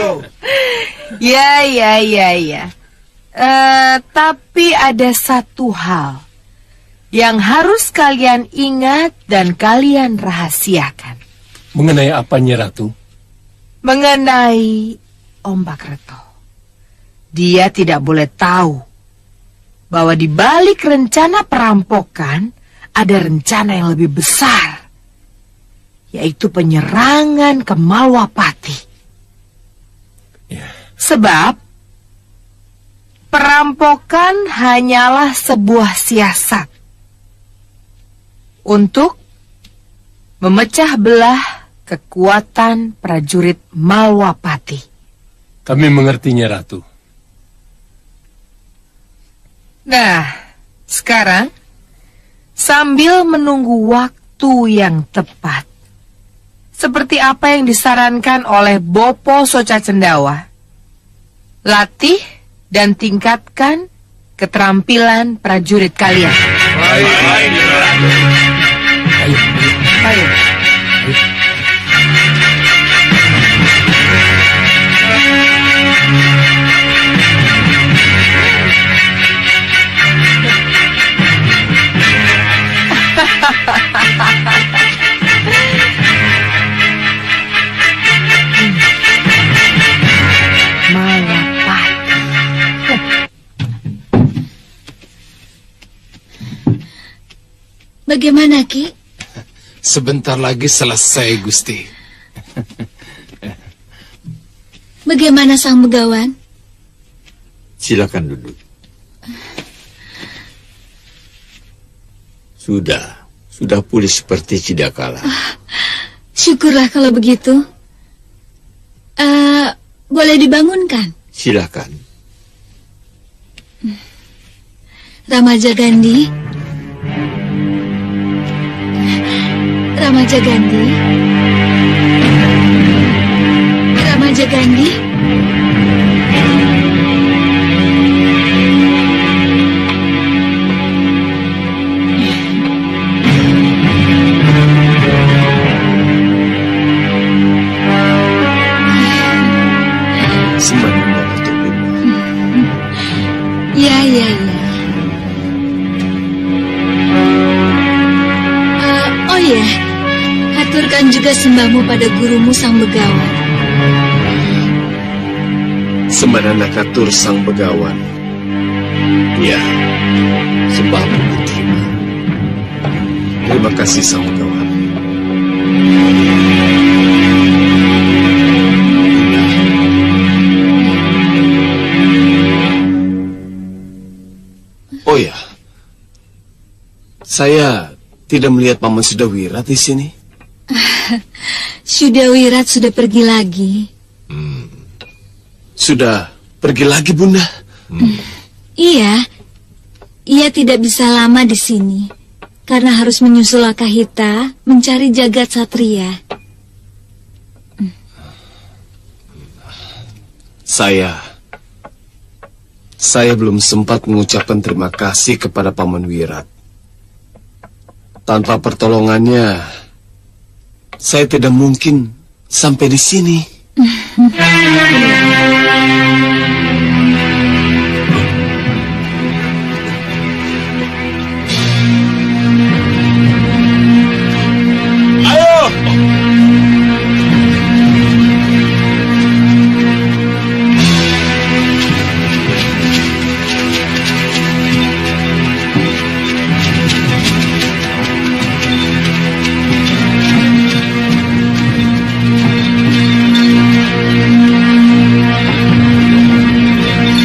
Ya. Tapi ada satu hal yang harus kalian ingat dan kalian rahasiakan. Mengenai apa, Nyi Ratu? Mengenai Ompakreto. Dia tidak boleh tahu bahwa di balik rencana perampokan ada rencana yang lebih besar, yaitu penyerangan ke Malwapati. Sebab perampokan hanyalah sebuah siasat untuk memecah belah kekuatan prajurit Malwapati. Kami mengertinya, Ratu. Nah, sekarang sambil menunggu waktu yang tepat, seperti apa yang disarankan oleh Bopo Soca Cendawa, latih dan tingkatkan keterampilan prajurit kalian. Ayo. Bagaimana, Ki? Sebentar lagi selesai, Gusti. Bagaimana Sang Begawan? Silakan duduk. Sudah pulih seperti Cidakala. Syukurlah kalau begitu. Boleh dibangunkan? Silakan. Ramaja Gandhi. Ramaja Gandhi. Ramaja Gandhi. Sembahnya Datuk Bima. Ya. Oh ya, aturkan juga sembahmu pada gurumu Sang Begawan. Sembadan Nakatur Sang Begawan. Ya, sembahmu diterima. Terima kasih Sang Begawan. Oh ya, saya tidak melihat Paman Sudawirat di sini. Sudawirat sudah pergi lagi. Sudah pergi lagi, Bunda? Iya, ia tidak bisa lama di sini karena harus menyusul Akahita mencari jagat satria. Saya belum sempat mengucapkan terima kasih kepada Paman Wirat. Tanpa pertolongannya, saya tidak mungkin sampai di sini.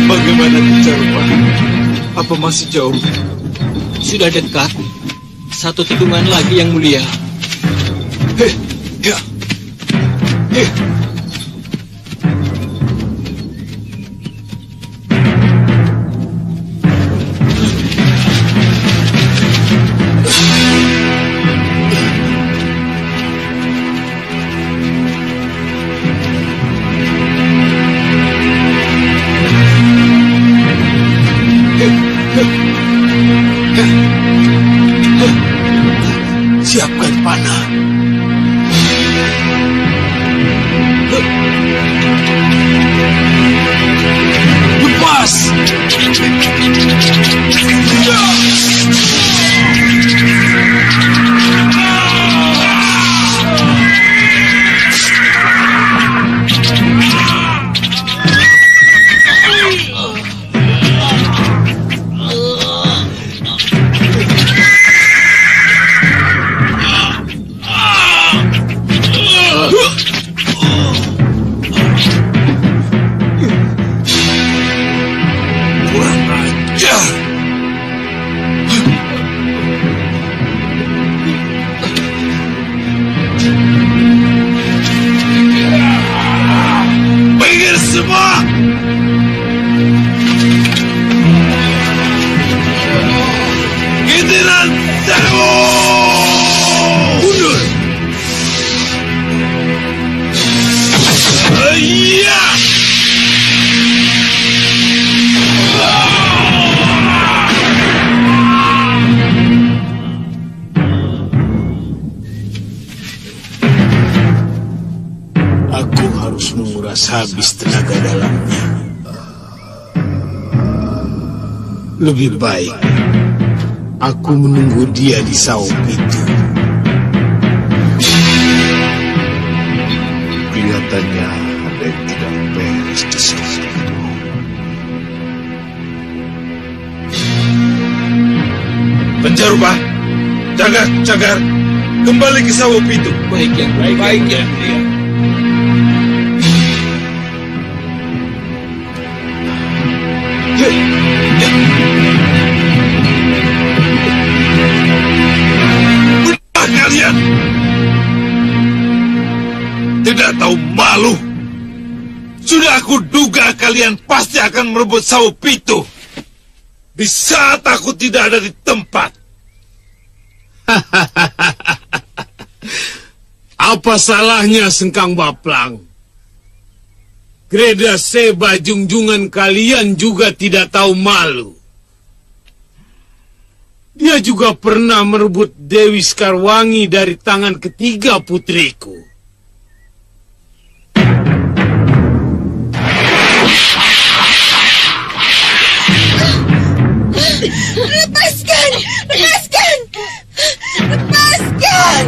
Bagaimana bicara, Pak? Apa masih jauh? Sudah dekat. Satu tikungan lagi, Yang Mulia. Ya. Siapkan panah. habis tenaga dalamnya. Lebih baik aku menunggu dia di saung itu. Kelihatannya ada yang tidak beres di saung itu. Penjarupa, Cagar, kembali ke saung itu. Baik yang mulia. Baik yang mulia. Kalian tidak tahu malu. Sudah aku duga kalian pasti akan merebut saung itu di saat aku tidak ada di tempat. Apa salahnya Sengkang Baplang? Greda Seba junjungan kalian juga tidak tahu malu. Dia juga pernah merebut Dewi Skarwangi dari tangan ketiga putriku. Lepaskan! Lepaskan! Lepaskan!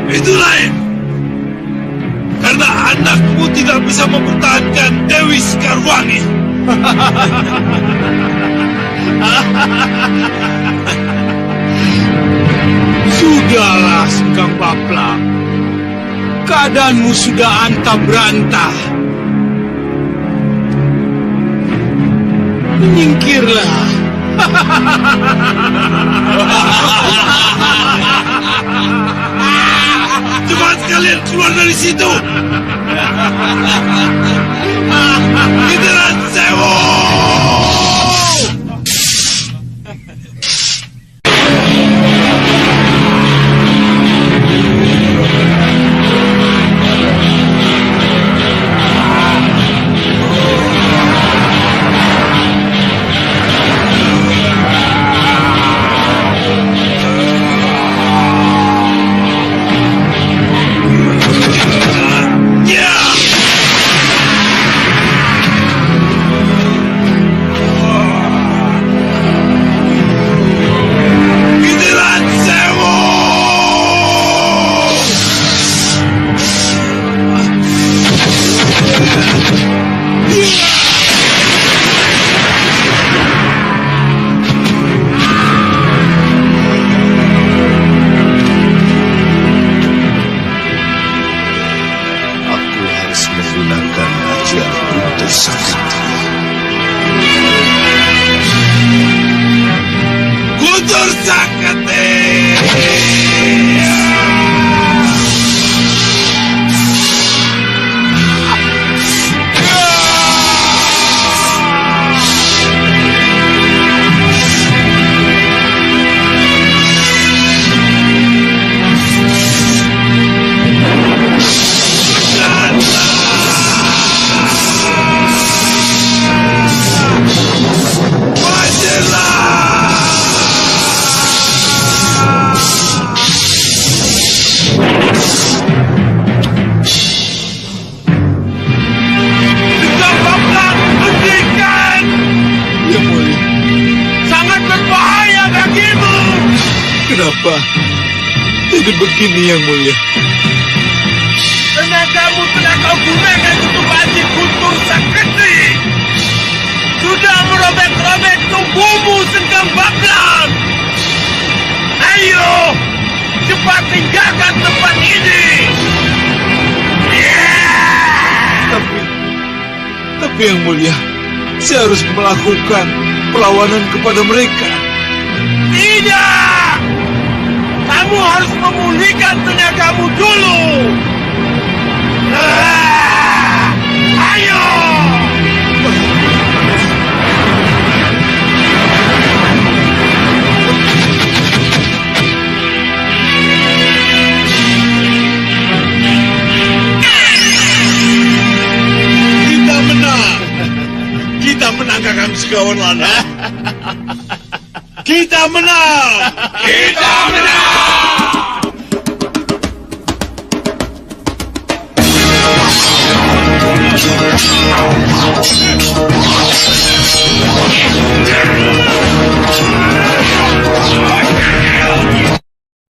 Itu lain. Karena anakmu tidak bisa mempertahankan Dewi Skarwangi. Sudahlah Sengkang Baplang. Keadaanmu sudah antah berantah. Menyingkirlah. Cepat kalian keluar dari situ. Giliran Sewu. Guntur Saketi. Kenapa? Jadi begini yang mulia. Tenagamu telah kau gunakan untuk mati putri. sakti sudah merobek-robek tubuhmu, Sengkang Baklang. Ayo, cepat tinggalkan tempat ini. Tapi yang mulia, saya harus melakukan perlawanan kepada mereka. Tidak! Kamu harus memulihkan tenagamu dulu. Ayo! Kita menang. Kita menang, Kakang Segawan Lana. Kita menang. Kita menang!